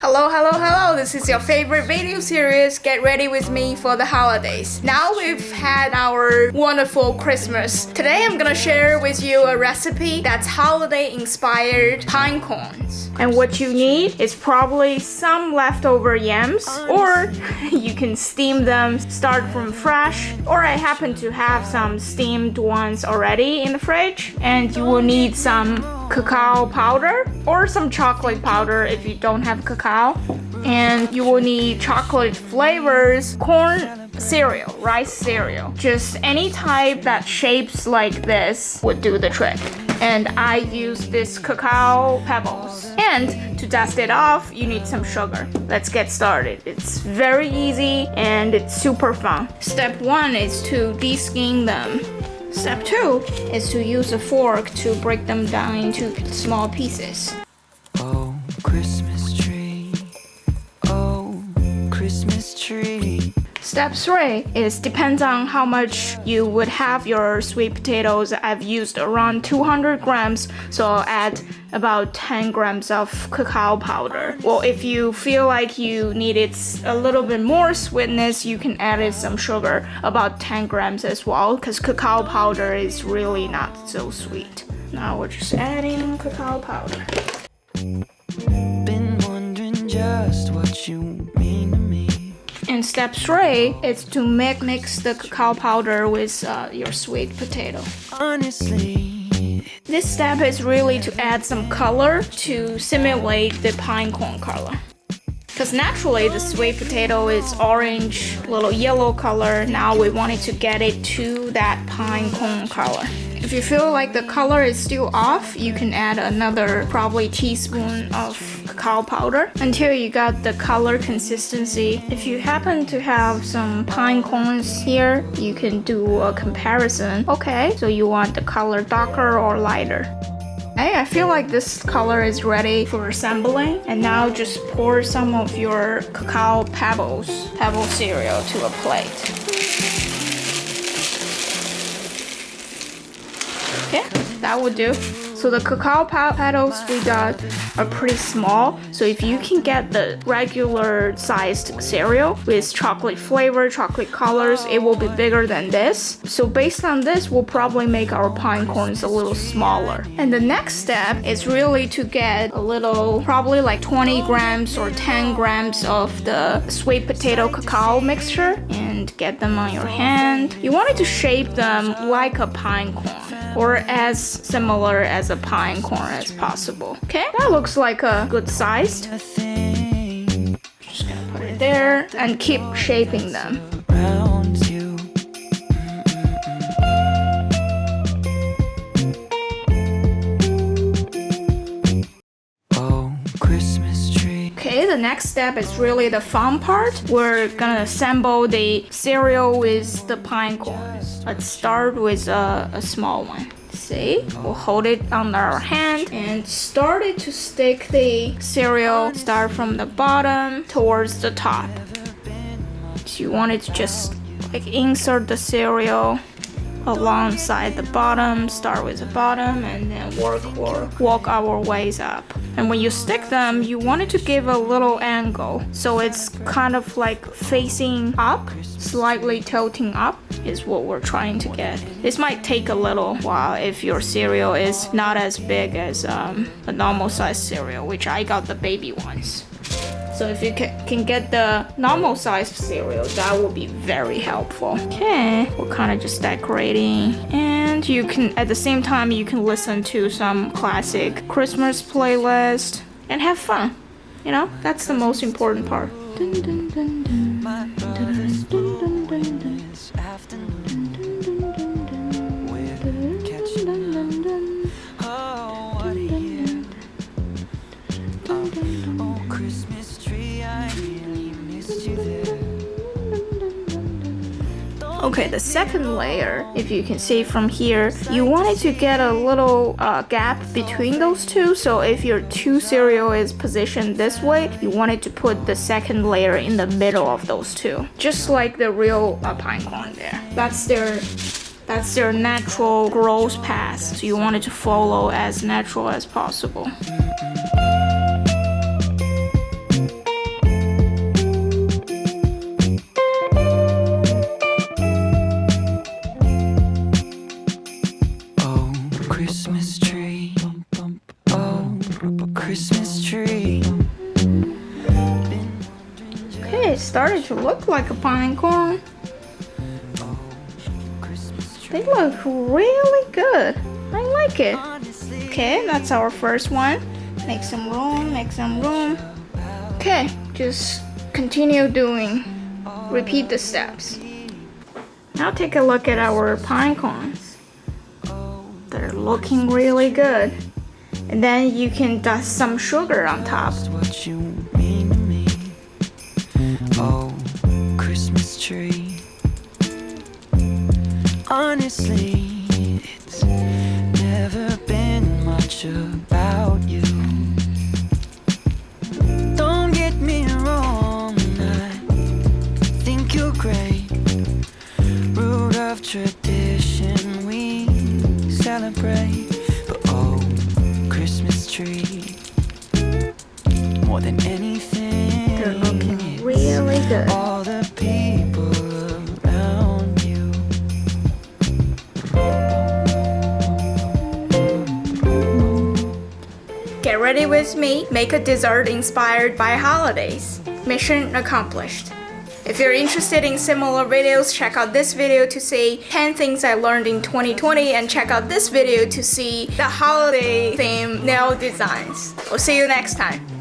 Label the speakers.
Speaker 1: Hello, hello, hello! This is your favorite video series. Get ready with me for the holidays. Now we've had our wonderful Christmas. Today I'm gonna share with you a recipe that's holiday-inspired pine cones. And what you need is probably some leftover yams, or you can steam them, start from fresh, or I happen to have some steamed ones already in the fridge. And you will need some cacao powder or some chocolate powder if you don't have cacao, and you will need chocolate flavors, corn cereal, rice cereal, just any type that shapes like this would do the trick. And I use this cacao pebbles. And to dust it off, you need some sugar. Let's get started. It's very easy and it's super fun. Step 1 is to de-skin them. Step 2 is to use a fork to break them down into small pieces.
Speaker 2: Oh, Christmas tree. Oh, Christmas tree.
Speaker 1: Step 3 is depends on how much you would have your sweet potatoes. I've used around 200 grams, so I'll add about 10 grams of cacao powder. Well, if you feel like you needed a little bit more sweetness, you can add some sugar, about 10 grams as well, because cacao powder is really not so sweet. Now we're just adding cacao powder.
Speaker 2: Been wondering just what you mean to me.
Speaker 1: And step 3 is to mix the cacao powder with your sweet potato.
Speaker 2: Honestly,
Speaker 1: This step is really to add some color to simulate the pine cone color. Because naturally the sweet potato is orange, little yellow color. Now we wanted to get it to that pine cone color. If you feel like the color is still off, you can add another probably teaspoon of cacao powder until you got the color consistency. If you happen to have some pine cones here, you can do a comparison. Okay, so you want the color darker or lighter? Hey, I feel like this color is ready for assembling. And now just pour some of your cacao pebble cereal to a plate. Okay, that would do. So the cacao petals we got are pretty small. So if you can get the regular sized cereal with chocolate flavor, chocolate colors, it will be bigger than this. So based on this, we'll probably make our pine cones a little smaller. And the next step is really to get a little, probably like 20 grams or 10 grams of the sweet potato cacao mixture and get them on your hand. You want it to shape them like a pine cone, or as similar as a pine cone as possible. Okay, that looks like a good size. Just gonna put it there and keep shaping them.
Speaker 2: around you. Oh, Christmas tree.
Speaker 1: Okay, the next step is really the fun part. We're gonna assemble the cereal with the pine cones. Let's start with a small one. See, we'll hold it on our hand and start it to stick the cereal. Start from the bottom towards the top. So you want it to just like insert the cereal alongside the bottom. Start with the bottom and then walk our ways up. And when you stick them, you want it to give a little angle, so it's kind of like facing up, slightly tilting up is what we're trying to get. This might take a little while if your cereal is not as big as a normal size cereal, which I got the baby ones. So if you can get the normal sized cereal, that will be very helpful. Okay, we're kind of just decorating, and you can, at the same time, you can listen to some classic Christmas playlist and have fun. You know, that's the most important part. Dun, dun, dun, dun.
Speaker 2: My brother's born this afternoon. We're catching up. Oh, what a year. Oh, Christmas tree, I really missed you there.
Speaker 1: Okay, the second layer, if you can see from here, you wanted to get a little gap between those two. So if your two cereal is positioned this way, you wanted to put the second layer in the middle of those two, just like the real pine cone there. That's their natural growth path. So you want it to follow as natural as possible. it started to look like a pine cone. They look really good. I like it. Okay, that's our first one. Make some room, make some room. Okay, just continue doing. Repeat the steps. Now take a look at our pine cones. They're looking really good. And then you can dust some sugar on top.
Speaker 2: What you mean to me. Oh, Christmas tree. Honestly, it's never been much about you. Don't get me wrong, I think you're great. Root of tradition we celebrate. But oh, Christmas tree, more than anything,
Speaker 1: They're looking really good.
Speaker 2: all the people around you.
Speaker 1: Get ready with me, make a dessert inspired by holidays. Mission accomplished. If you're interested in similar videos, check out this video to see 10 things I learned in 2020 and check out this video to see the holiday theme nail designs. We'll see you next time.